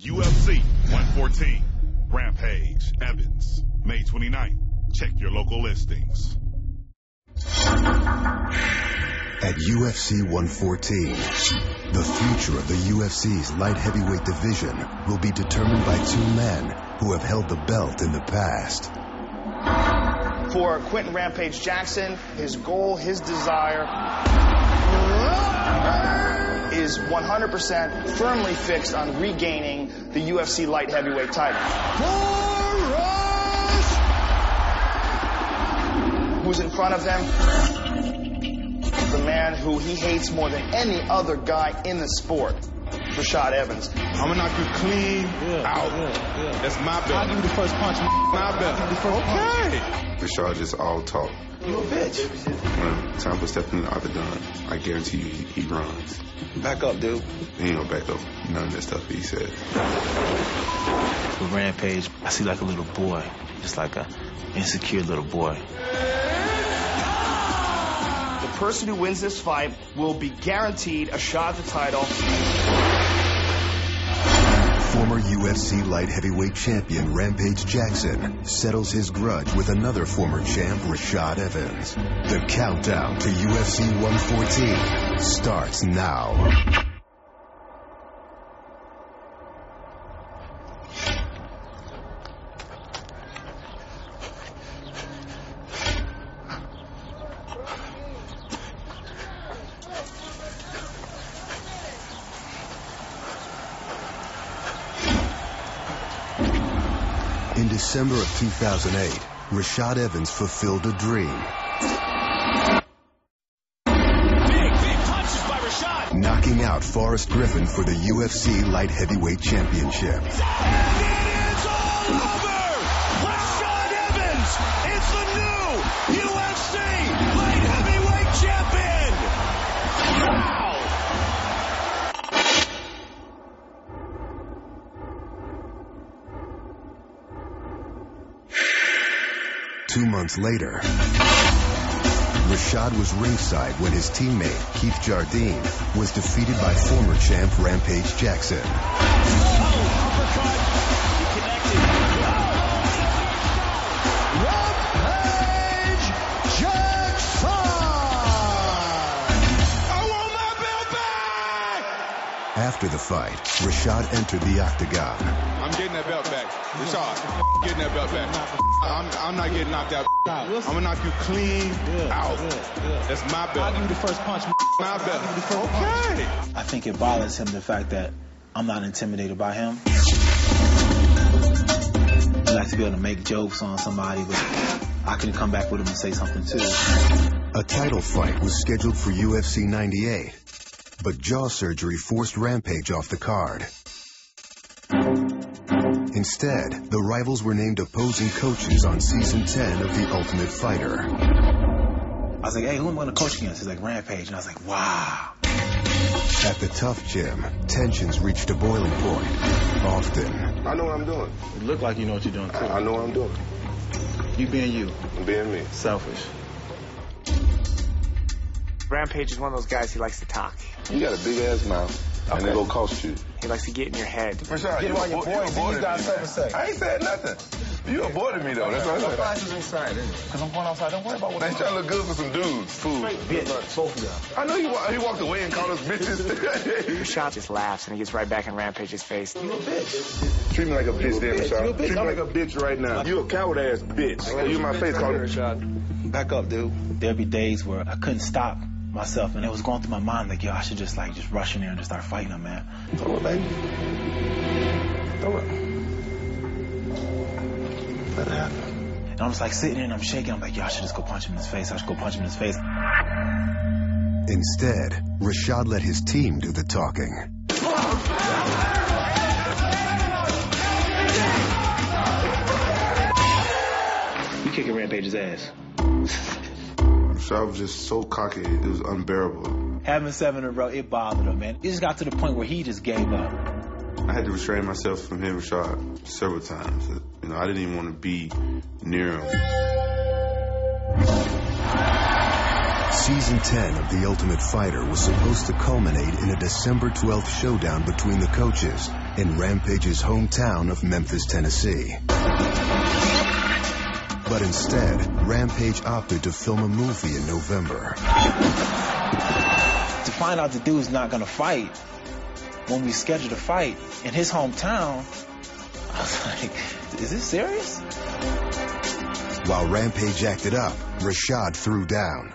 UFC 114, Rampage, Evans, May 29th. Check your local listings. At UFC 114, the future of the UFC's light heavyweight division will be determined by two men who have held the belt in the past. For Quinton Rampage Jackson, his goal, his desire is 100% firmly fixed on regaining the UFC light heavyweight title. Who's in front of him? The man who he hates more than any other guy in the sport, Rashad Evans. I'm gonna knock you clean out. That's my belt. I'll give you the first punch. My belt. Okay. Rashad is all talk. You a bitch. When time for stepping in the octagon, I guarantee you he runs. Back up, dude. He ain't gonna back up none of that stuff he said. With Rampage, I see like a little boy, just like a insecure little boy. The person who wins this fight will be guaranteed a shot at the title. Former UFC light heavyweight champion Rampage Jackson settles his grudge with another former champ, Rashad Evans. The countdown to UFC 114 starts now. In December of 2008, Rashad Evans fulfilled a dream. Big punches by Rashad. Knocking out Forrest Griffin for the UFC light heavyweight championship. And it is all over! Rashad Evans is the new UFC light heavyweight champion! Wow! 2 months later, Rashad was ringside when his teammate, Keith Jardine, was defeated by former champ Rampage Jackson. Uppercut. He connected. Rampage Jackson! I want my belt back! After the fight, Rashad entered the octagon. I'm getting that belt back. Rashad, getting that belt back. I'm not getting knocked out. I'm gonna knock you clean out. That's my belt. I'll give you the first punch. My belt. Okay. I think it bothers him the fact that I'm not intimidated by him. He likes to be able to make jokes on somebody, but I can come back with him and say something too. A title fight was scheduled for UFC 98, but jaw surgery forced Rampage off the card. Instead, the rivals were named opposing coaches on season 10 of The Ultimate Fighter. I was like, hey, who am I going to coach against? He's like, Rampage. And I was like, wow. At the Tough Gym, tensions reached a boiling point. Often, I know what I'm doing. You look like you know what you're doing, too. I know what I'm doing. You being you. I'm being me. Selfish. Rampage is one of those guys, he likes to talk. You got a big ass mouth, and it gonna cost you. He likes to get in your head. Rashad, you avoided me. I ain't said nothing. You avoided me though. That's what I said. inside, isn't it? Because I'm going outside. Don't worry about what They trying to look good for some dudes. Food. Both of y'all. I know he walked away and called us bitches. Rashad just laughs and he gets right back in Rampage's face. You a bitch. Treat me like a bitch, then, Rashad. You a bitch. Treat me like a bitch right now. You a coward ass bitch. You in my face, calling me Rashad. Back up, dude. There'd be days where I couldn't stop myself, and it was going through my mind like, yo, I should just rush in there and just start fighting him, man. Throw it, baby. Throw it. Let it happen. And I'm just like sitting there and I'm shaking. I'm like, yo, I should just go punch him in his face. I should go punch him in his face. Instead, Rashad let his team do the talking. You kicking Rampage's ass. Rashad was just so cocky, it was unbearable. Having 7 in a row, it bothered him, man. It just got to the point where he just gave up. I had to restrain myself from hitting Rashad several times. You know, I didn't even want to be near him. Season 10 of The Ultimate Fighter was supposed to culminate in a December 12th showdown between the coaches. in Rampage's hometown of Memphis, Tennessee. But instead, Rampage opted to film a movie in November. To find out the dude's not gonna fight when we scheduled a fight in his hometown, I was like, is this serious? While Rampage acted up, Rashad threw down,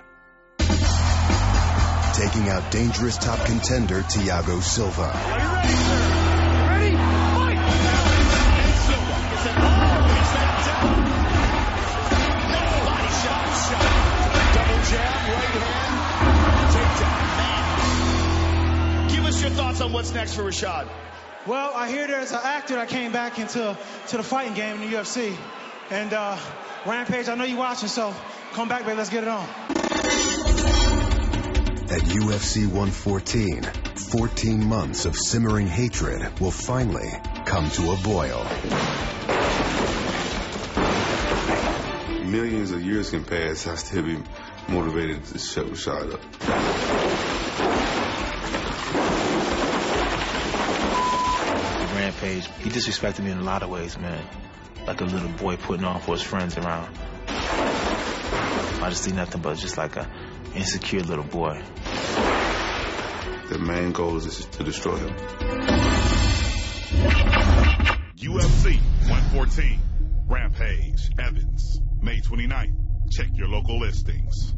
taking out dangerous top contender Thiago Silva. Are you ready, sir? Ready? Fight! And Silva gets an he's that down. No body shot. Double jab, right hand. Takedown. Man. Give us your thoughts on what's next for Rashad. Well, I hear there's an actor that came back into the fighting game in the UFC. And Rampage, I know you're watching, so come back, baby, let's get it on. At UFC 114, 14 months of simmering hatred will finally come to a boil. Millions of years can pass, I still be motivated to shut Rashad up. Rampage, he disrespected me in a lot of ways, man. Like a little boy putting on for his friends around. I just see nothing but just like a insecure little boy. The main goal is to destroy him. UFC 114, Rampage, Evans, May 29th. Check your local listings.